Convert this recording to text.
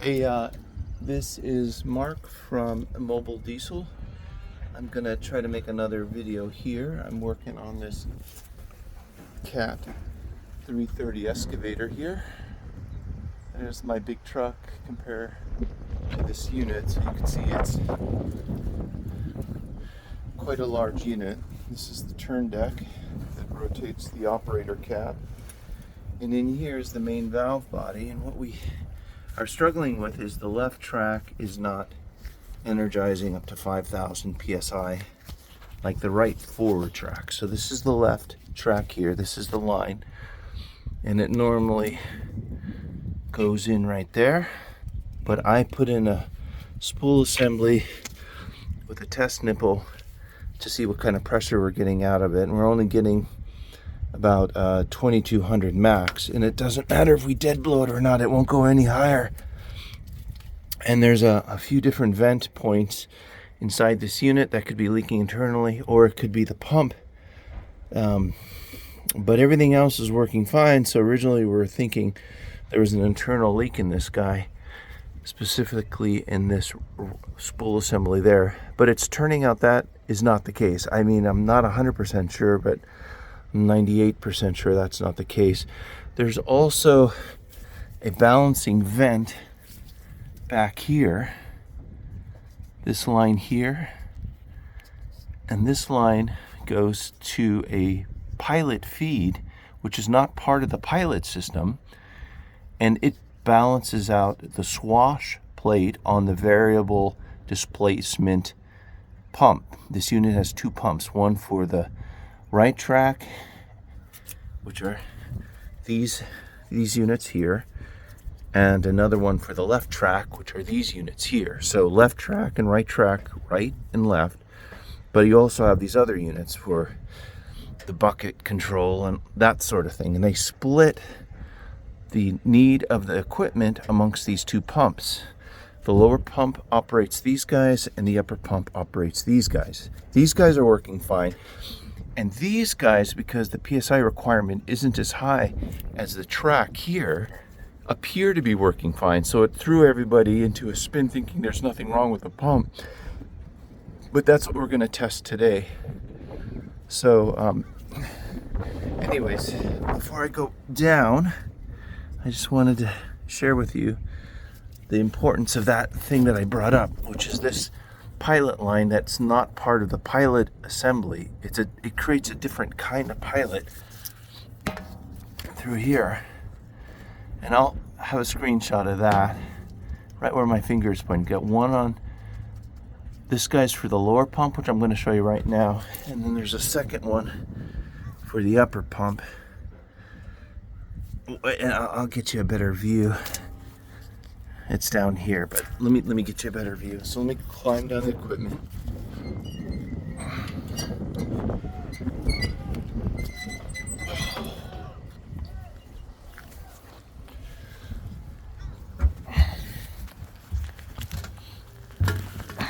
Hey, this is Mark from Mobile Diesel. I'm gonna try to make another video here. I'm working on this Cat 330 excavator here. There's my big truck compared to this unit. So you can see it's quite a large unit. This is the turn deck that rotates the operator cap. And in here is the main valve body, and what we are struggling with is the left track is not energizing up to 5,000 psi like the right forward track. So this is the left track here, this is the line, and it normally goes in right there, but I put in a spool assembly with a test nipple to see what kind of pressure we're getting out of it, and we're only getting about 2200 max, and it doesn't matter if we dead blow it or not, it won't go any higher. And there's a few different vent points inside this unit that could be leaking internally, or it could be the pump, but everything else is working fine. So originally we were thinking there was an internal leak in this guy, specifically in this spool assembly there, but it's turning out that is not the case. I mean, I'm not 100% sure, but I'm 98% sure that's not the case. There's also a balancing vent back here, this line here, and this line goes to a pilot feed, which is not part of the pilot system, and it balances out the swash plate on the variable displacement pump. This unit has two pumps, one for the right track, which are these units here, and another one for the left track, which are these units here. So left track and right track, right and left, but you also have these other units for the bucket control and that sort of thing, and they split the need of the equipment amongst these two pumps. The lower pump operates these guys and the upper pump operates these guys. These guys are working fine. And these guys, because the PSI requirement isn't as high as the track here, appear to be working fine. So it threw everybody into a spin thinking there's nothing wrong with the pump. But that's what we're going to test today. So anyways, before I go down, I just wanted to share with you the importance of that thing that I brought up, which is this pilot line that's not part of the pilot assembly. It creates a different kind of pilot through here, and I'll have a screenshot of that right where my finger is pointing. Got one on this guy's for the lower pump, which I'm going to show you right now, and then there's a second one for the upper pump, and I'll get you a better view. It's down here, but let me get you a better view. So let me climb down the equipment.